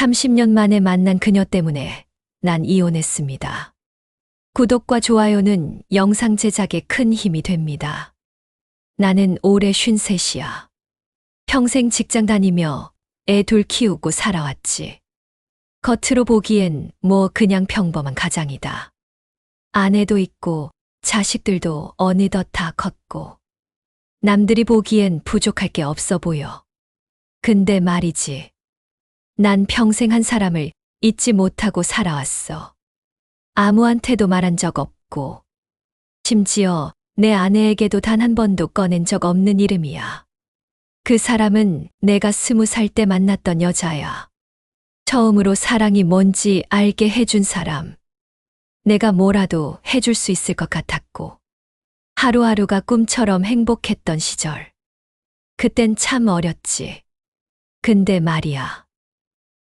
30년 만에 만난 그녀 때문에 난 이혼했습니다. 구독과 좋아요는 영상 제작에 큰 힘이 됩니다. 나는 올해 53이야. 평생 직장 다니며 애 둘 키우고 살아왔지. 겉으로 보기엔 뭐 그냥 평범한 가장이다. 아내도 있고 자식들도 어느덧 다 컸고. 남들이 보기엔 부족할 게 없어 보여. 근데 말이지. 난 평생 한 사람을 잊지 못하고 살아왔어. 아무한테도 말한 적 없고, 심지어 내 아내에게도 단 한 번도 꺼낸 적 없는 이름이야. 그 사람은 내가 20살 때 만났던 여자야. 처음으로 사랑이 뭔지 알게 해준 사람. 내가 뭐라도 해줄 수 있을 것 같았고, 하루하루가 꿈처럼 행복했던 시절. 그땐 참 어렸지. 근데 말이야.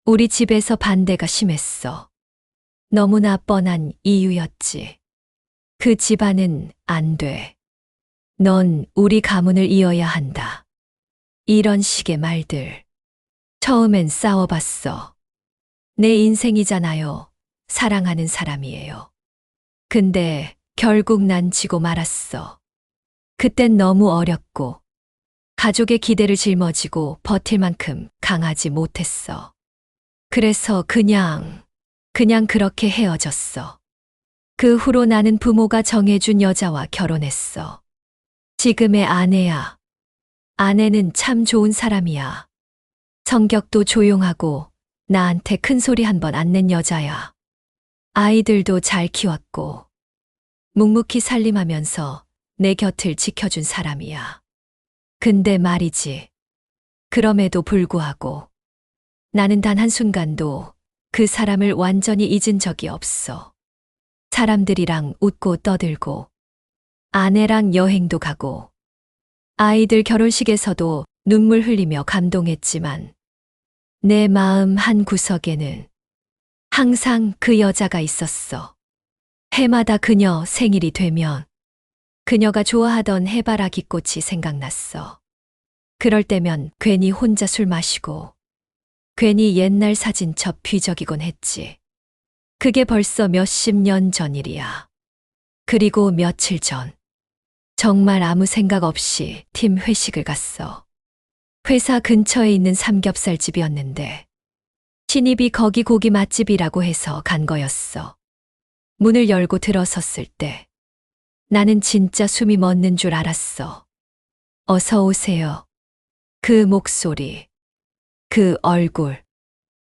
우리 집에서 반대가 심했어. 너무나 뻔한 이유였지. 그 집안은 안 돼. 넌 우리 가문을 이어야 한다. 이런 식의 말들. 처음엔 싸워봤어. 내 인생이잖아요. 사랑하는 사람이에요. 근데 결국 난 지고 말았어. 그땐 너무 어렸고, 가족의 기대를 짊어지고 버틸 만큼 강하지 못했어. 그래서 그냥 그렇게 헤어졌어. 그 후로 나는 부모가 정해준 여자와 결혼했어. 지금의 아내야. 아내는 참 좋은 사람이야. 성격도 조용하고 나한테 큰 소리 한 번 안 낸 여자야. 아이들도 잘 키웠고 묵묵히 살림하면서 내 곁을 지켜준 사람이야. 근데 말이지. 그럼에도 불구하고 나는 단 한순간도 그 사람을 완전히 잊은 적이 없어. 사람들이랑 웃고 떠들고, 아내랑 여행도 가고, 아이들 결혼식에서도 눈물 흘리며 감동했지만, 내 마음 한 구석에는 항상 그 여자가 있었어. 해마다 그녀 생일이 되면 그녀가 좋아하던 해바라기 꽃이 생각났어. 그럴 때면 괜히 혼자 술 마시고, 괜히 옛날 사진첩 뒤적이곤 했지. 그게 벌써 몇십 년 전 일이야. 그리고 며칠 전, 정말 아무 생각 없이 팀 회식을 갔어. 회사 근처에 있는 삼겹살집이었는데, 신입이 거기 고기 맛집이라고 해서 간 거였어. 문을 열고 들어섰을 때, 나는 진짜 숨이 멎는 줄 알았어. 어서 오세요. 그 목소리, 그 얼굴.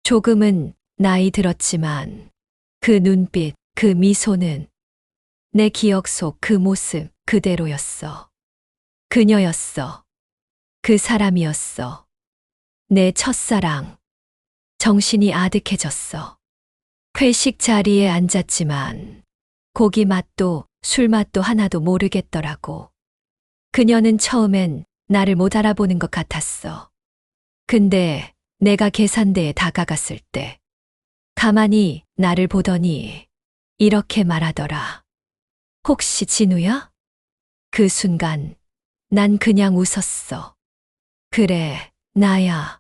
조금은 나이 들었지만 그 눈빛, 그 미소는 내 기억 속 그 모습 그대로였어. 그녀였어. 그 사람이었어. 내 첫사랑. 정신이 아득해졌어. 회식 자리에 앉았지만 고기 맛도 술 맛도 하나도 모르겠더라고. 그녀는 처음엔 나를 못 알아보는 것 같았어. 근데 내가 계산대에 다가갔을 때 가만히 나를 보더니 이렇게 말하더라. 혹시 진우야? 그 순간 난 그냥 웃었어. 그래, 나야.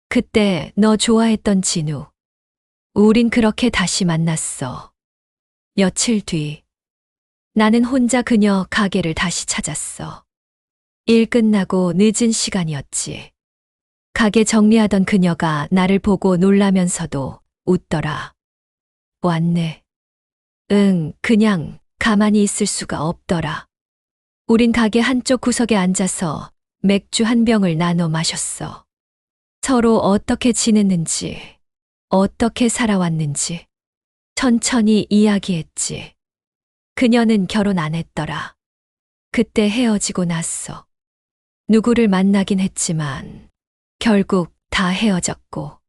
그때 너 좋아했던 진우. 우린 그렇게 다시 만났어. 며칠 뒤 나는 혼자 그녀 가게를 다시 찾았어. 일 끝나고 늦은 시간이었지. 가게 정리하던 그녀가 나를 보고 놀라면서도 웃더라. 왔네. 응, 그냥 가만히 있을 수가 없더라. 우린 가게 한쪽 구석에 앉아서 맥주 한 병을 나눠 마셨어. 서로 어떻게 지냈는지, 어떻게 살아왔는지 천천히 이야기했지. 그녀는 결혼 안 했더라. 그때 헤어지고 났어. 누구를 만나긴 했지만 결국 다 헤어졌고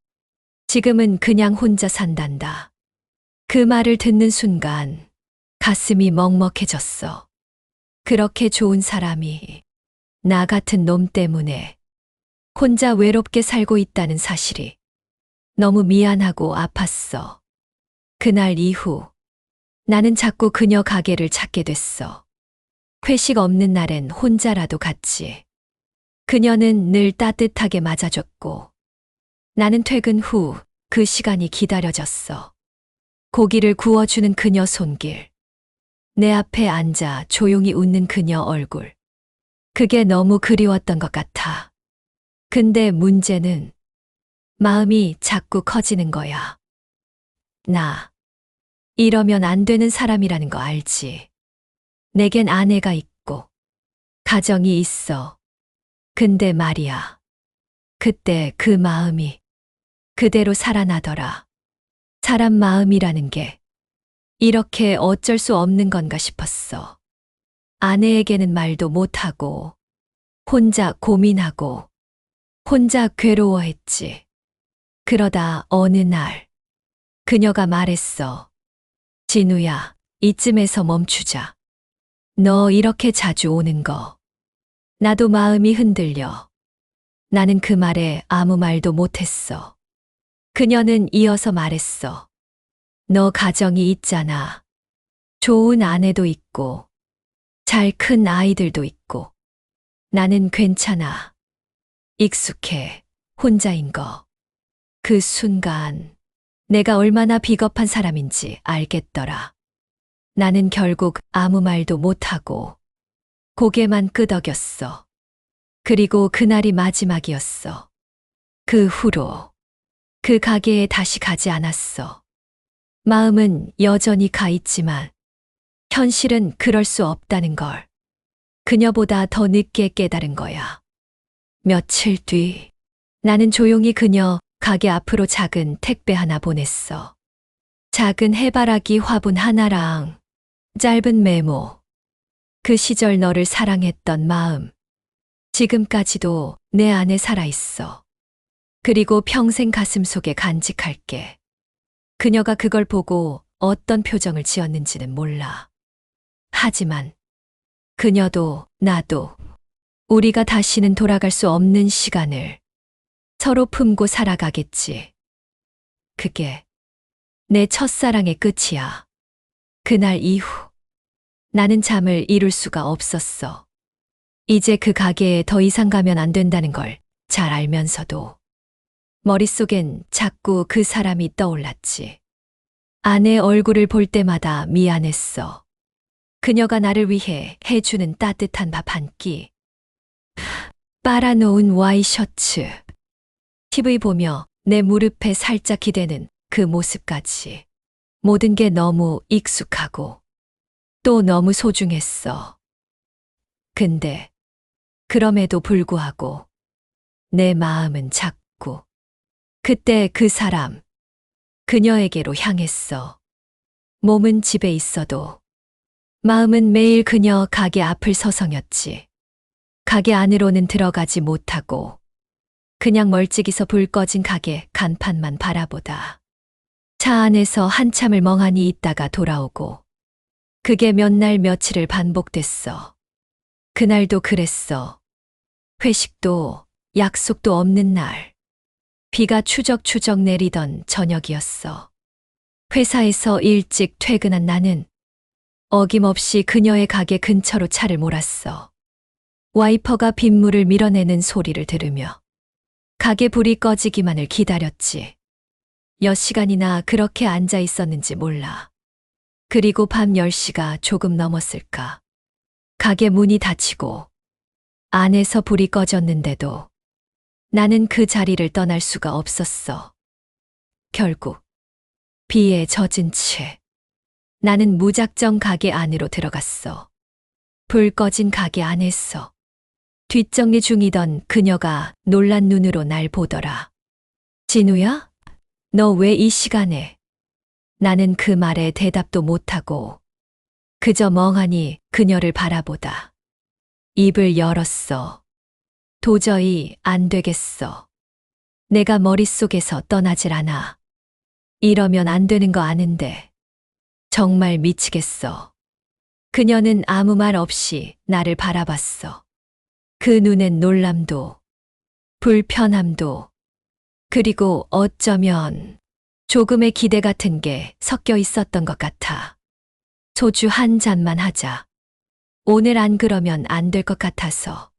지금은 그냥 혼자 산단다. 그 말을 듣는 순간 가슴이 먹먹해졌어. 그렇게 좋은 사람이 나 같은 놈 때문에 혼자 외롭게 살고 있다는 사실이 너무 미안하고 아팠어. 그날 이후 나는 자꾸 그녀 가게를 찾게 됐어. 회식 없는 날엔 혼자라도 갔지. 그녀는 늘 따뜻하게 맞아줬고 나는 퇴근 후 그 시간이 기다려졌어. 고기를 구워주는 그녀 손길. 내 앞에 앉아 조용히 웃는 그녀 얼굴. 그게 너무 그리웠던 것 같아. 근데 문제는 마음이 자꾸 커지는 거야. 나 이러면 안 되는 사람이라는 거 알지? 내겐 아내가 있고 가정이 있어. 근데 말이야. 그때 그 마음이 그대로 살아나더라. 사람 마음이라는 게 이렇게 어쩔 수 없는 건가 싶었어. 아내에게는 말도 못하고 혼자 고민하고 혼자 괴로워했지. 그러다 어느 날 그녀가 말했어. 진우야, 이쯤에서 멈추자. 너 이렇게 자주 오는 거. 나도 마음이 흔들려. 나는 그 말에 아무 말도 못했어. 그녀는 이어서 말했어. 너 가정이 있잖아. 좋은 아내도 있고, 잘 큰 아이들도 있고. 나는 괜찮아. 익숙해. 혼자인 거. 그 순간 내가 얼마나 비겁한 사람인지 알겠더라. 나는 결국 아무 말도 못하고 고개만 끄덕였어. 그리고 그날이 마지막이었어. 그 후로 그 가게에 다시 가지 않았어. 마음은 여전히 가 있지만 현실은 그럴 수 없다는 걸 그녀보다 더 늦게 깨달은 거야. 며칠 뒤 나는 조용히 그녀 가게 앞으로 작은 택배 하나 보냈어. 작은 해바라기 화분 하나랑 짧은 메모. 그 시절 너를 사랑했던 마음. 지금까지도 내 안에 살아있어. 그리고 평생 가슴속에 간직할게. 그녀가 그걸 보고 어떤 표정을 지었는지는 몰라. 하지만 그녀도 나도 우리가 다시는 돌아갈 수 없는 시간을 서로 품고 살아가겠지. 그게 내 첫사랑의 끝이야. 그날 이후 나는 잠을 이룰 수가 없었어. 이제 그 가게에 더 이상 가면 안 된다는 걸 잘 알면서도 머릿속엔 자꾸 그 사람이 떠올랐지. 아내 얼굴을 볼 때마다 미안했어. 그녀가 나를 위해 해주는 따뜻한 밥 한 끼. 빨아놓은 와이셔츠. TV 보며 내 무릎에 살짝 기대는 그 모습까지. 모든 게 너무 익숙하고 또 너무 소중했어. 근데 그럼에도 불구하고 내 마음은 자꾸 그때 그 사람, 그녀에게로 향했어. 몸은 집에 있어도 마음은 매일 그녀 가게 앞을 서성였지. 가게 안으로는 들어가지 못하고 그냥 멀찍이서 불 꺼진 가게 간판만 바라보다 차 안에서 한참을 멍하니 있다가 돌아오고 그게 몇 날 며칠을 반복됐어. 그날도 그랬어. 회식도 약속도 없는 날. 비가 추적추적 내리던 저녁이었어. 회사에서 일찍 퇴근한 나는 어김없이 그녀의 가게 근처로 차를 몰았어. 와이퍼가 빗물을 밀어내는 소리를 들으며 가게 불이 꺼지기만을 기다렸지. 몇 시간이나 그렇게 앉아 있었는지 몰라. 그리고 밤 10시가 조금 넘었을까. 가게 문이 닫히고 안에서 불이 꺼졌는데도 나는 그 자리를 떠날 수가 없었어. 결국 비에 젖은 채 나는 무작정 가게 안으로 들어갔어. 불 꺼진 가게 안에서 뒷정리 중이던 그녀가 놀란 눈으로 날 보더라. 진우야? 너 왜 이 시간에? 나는 그 말에 대답도 못하고 그저 멍하니 그녀를 바라보다 입을 열었어. 도저히 안 되겠어. 내가 머릿속에서 떠나질 않아. 이러면 안 되는 거 아는데 정말 미치겠어. 그녀는 아무 말 없이 나를 바라봤어. 그 눈엔 놀람도 불편함도 그리고 어쩌면 조금의 기대 같은 게 섞여 있었던 것 같아. 소주 한 잔만 하자. 오늘 안 그러면 안 될 것 같아서.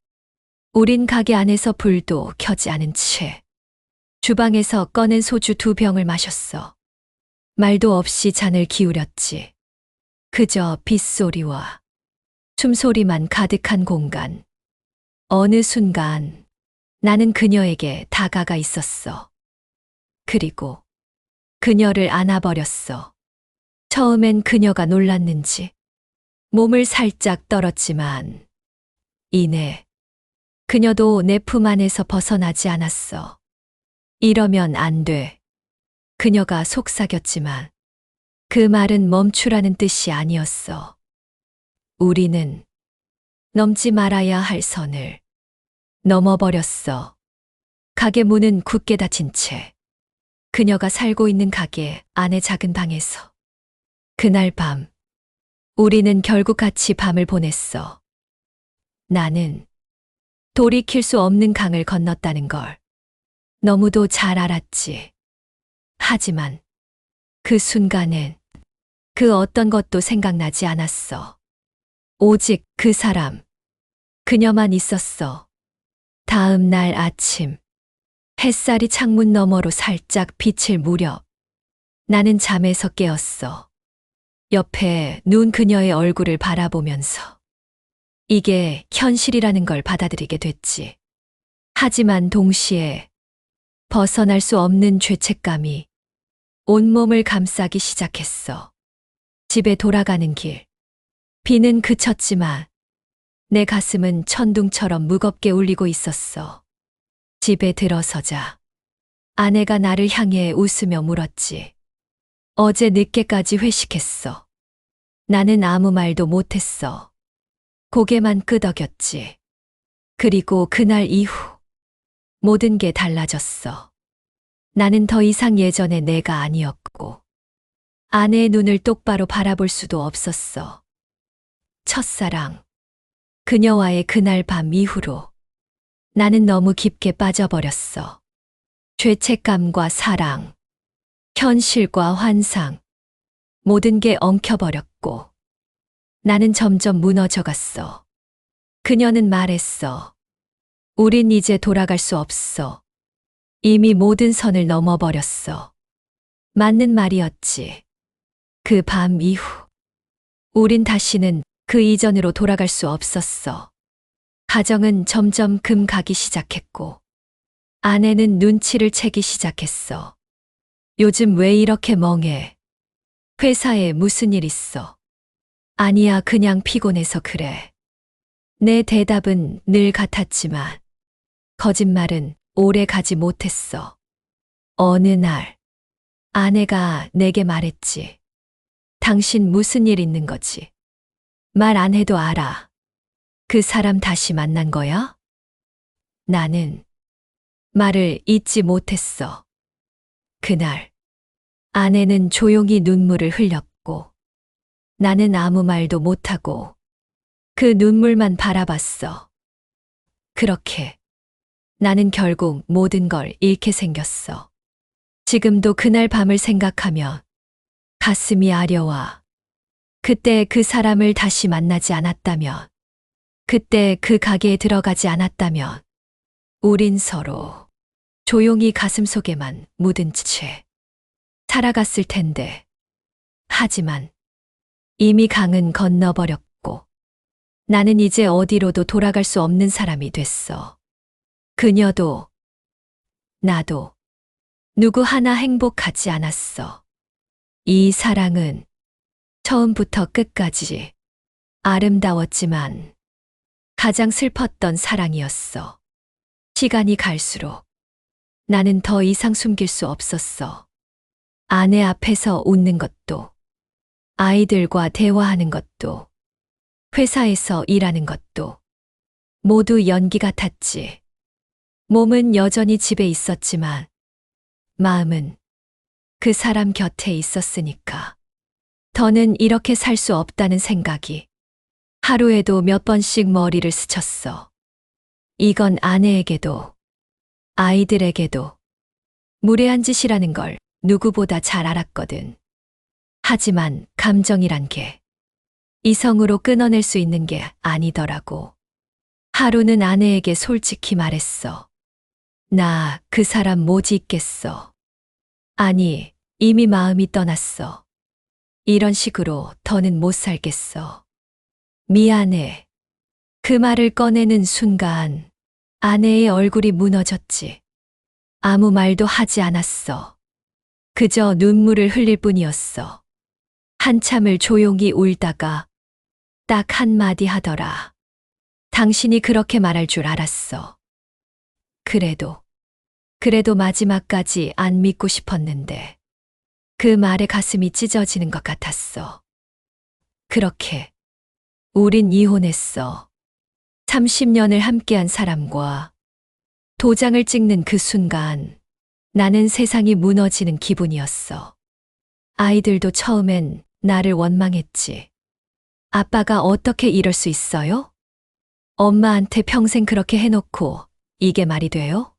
우린 가게 안에서 불도 켜지 않은 채 주방에서 꺼낸 소주 2병을 마셨어. 말도 없이 잔을 기울였지. 그저 빗소리와 숨소리만 가득한 공간. 어느 순간 나는 그녀에게 다가가 있었어. 그리고 그녀를 안아버렸어. 처음엔 그녀가 놀랐는지 몸을 살짝 떨었지만 이내 그녀도 내 품 안에서 벗어나지 않았어. 이러면 안 돼. 그녀가 속삭였지만 그 말은 멈추라는 뜻이 아니었어. 우리는 넘지 말아야 할 선을 넘어버렸어. 가게 문은 굳게 닫힌 채 그녀가 살고 있는 가게 안의 작은 방에서 그날 밤 우리는 결국 같이 밤을 보냈어. 나는 돌이킬 수 없는 강을 건넜다는 걸 너무도 잘 알았지. 하지만 그 순간엔 그 어떤 것도 생각나지 않았어. 오직 그 사람, 그녀만 있었어. 다음 날 아침, 햇살이 창문 너머로 살짝 비칠 무렵, 나는 잠에서 깨었어. 옆에 누운 그녀의 얼굴을 바라보면서 이게 현실이라는 걸 받아들이게 됐지. 하지만 동시에 벗어날 수 없는 죄책감이 온몸을 감싸기 시작했어. 집에 돌아가는 길. 비는 그쳤지만 내 가슴은 천둥처럼 무겁게 울리고 있었어. 집에 들어서자 아내가 나를 향해 웃으며 물었지. 어제 늦게까지 회식했어. 나는 아무 말도 못했어. 고개만 끄덕였지. 그리고 그날 이후 모든 게 달라졌어. 나는 더 이상 예전의 내가 아니었고 아내의 눈을 똑바로 바라볼 수도 없었어. 첫사랑, 그녀와의 그날 밤 이후로 나는 너무 깊게 빠져버렸어. 죄책감과 사랑, 현실과 환상, 모든 게 엉켜버렸고 나는 점점 무너져갔어. 그녀는 말했어. 우린 이제 돌아갈 수 없어. 이미 모든 선을 넘어버렸어. 맞는 말이었지. 그 밤 이후 우린 다시는 그 이전으로 돌아갈 수 없었어. 가정은 점점 금가기 시작했고 아내는 눈치를 채기 시작했어. 요즘 왜 이렇게 멍해? 회사에 무슨 일 있어? 아니야, 그냥 피곤해서 그래. 내 대답은 늘 같았지만 거짓말은 오래 가지 못했어. 어느 날 아내가 내게 말했지. 당신 무슨 일 있는 거지? 말 안 해도 알아. 그 사람 다시 만난 거야? 나는 말을 잇지 못했어. 그날 아내는 조용히 눈물을 흘렸고 나는 아무 말도 못하고 그 눈물만 바라봤어. 그렇게 나는 결국 모든 걸 잃게 생겼어. 지금도 그날 밤을 생각하면 가슴이 아려와. 그때 그 사람을 다시 만나지 않았다면, 그때 그 가게에 들어가지 않았다면, 우린 서로 조용히 가슴속에만 묻은 채 살아갔을 텐데. 하지만 이미 강은 건너버렸고 나는 이제 어디로도 돌아갈 수 없는 사람이 됐어. 그녀도 나도 누구 하나 행복하지 않았어. 이 사랑은 처음부터 끝까지 아름다웠지만 가장 슬펐던 사랑이었어. 시간이 갈수록 나는 더 이상 숨길 수 없었어. 아내 앞에서 웃는 것도, 아이들과 대화하는 것도, 회사에서 일하는 것도 모두 연기 같았지. 몸은 여전히 집에 있었지만 마음은 그 사람 곁에 있었으니까. 더는 이렇게 살 수 없다는 생각이 하루에도 몇 번씩 머리를 스쳤어. 이건 아내에게도 아이들에게도 무례한 짓이라는 걸 누구보다 잘 알았거든. 하지만 감정이란 게 이성으로 끊어낼 수 있는 게 아니더라고. 하루는 아내에게 솔직히 말했어. 나 그 사람 못 잊겠어. 아니, 이미 마음이 떠났어. 이런 식으로 더는 못 살겠어. 미안해. 그 말을 꺼내는 순간 아내의 얼굴이 무너졌지. 아무 말도 하지 않았어. 그저 눈물을 흘릴 뿐이었어. 한참을 조용히 울다가 딱 한마디 하더라. 당신이 그렇게 말할 줄 알았어. 그래도 마지막까지 안 믿고 싶었는데 그 말에 가슴이 찢어지는 것 같았어. 그렇게 우린 이혼했어. 30년을 함께한 사람과 도장을 찍는 그 순간 나는 세상이 무너지는 기분이었어. 아이들도 처음엔 나를 원망했지. 아빠가 어떻게 이럴 수 있어요? 엄마한테 평생 그렇게 해놓고 이게 말이 돼요?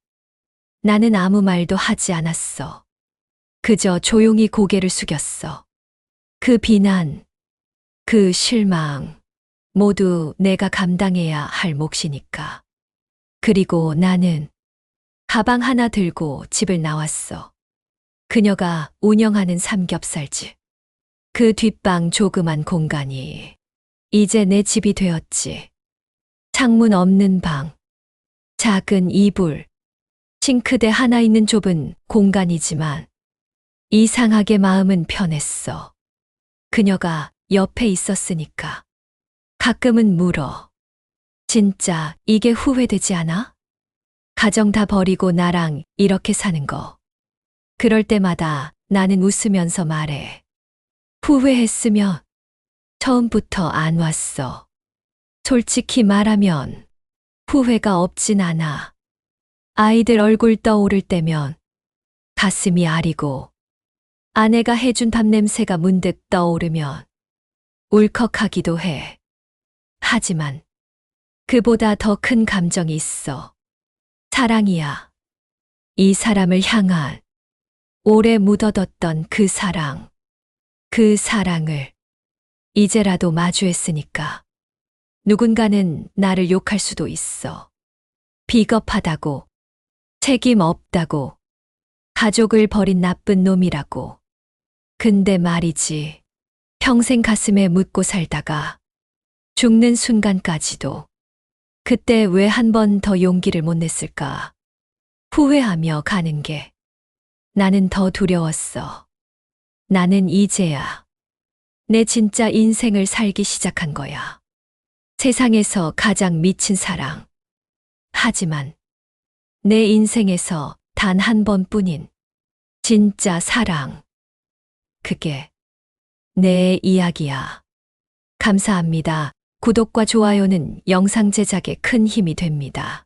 나는 아무 말도 하지 않았어. 그저 조용히 고개를 숙였어. 그 비난, 그 실망, 모두 내가 감당해야 할 몫이니까. 그리고 나는 가방 하나 들고 집을 나왔어. 그녀가 운영하는 삼겹살집. 그 뒷방 조그만 공간이 이제 내 집이 되었지. 창문 없는 방, 작은 이불, 싱크대 하나 있는 좁은 공간이지만 이상하게 마음은 편했어. 그녀가 옆에 있었으니까. 가끔은 물어. 진짜 이게 후회되지 않아? 가정 다 버리고 나랑 이렇게 사는 거. 그럴 때마다 나는 웃으면서 말해. 후회했으면 처음부터 안 왔어. 솔직히 말하면 후회가 없진 않아. 아이들 얼굴 떠오를 때면 가슴이 아리고 아내가 해준 밥 냄새가 문득 떠오르면 울컥하기도 해. 하지만 그보다 더 큰 감정이 있어. 사랑이야. 이 사람을 향한 오래 묻어뒀던 그 사랑. 그 사랑을 이제라도 마주했으니까. 누군가는 나를 욕할 수도 있어. 비겁하다고, 책임 없다고, 가족을 버린 나쁜 놈이라고. 근데 말이지, 평생 가슴에 묻고 살다가 죽는 순간까지도 그때 왜 한 번 더 용기를 못 냈을까? 후회하며 가는 게 나는 더 두려웠어. 나는 이제야 내 진짜 인생을 살기 시작한 거야. 세상에서 가장 미친 사랑. 하지만 내 인생에서 단 한 번뿐인 진짜 사랑. 그게 내 이야기야. 감사합니다. 구독과 좋아요는 영상 제작에 큰 힘이 됩니다.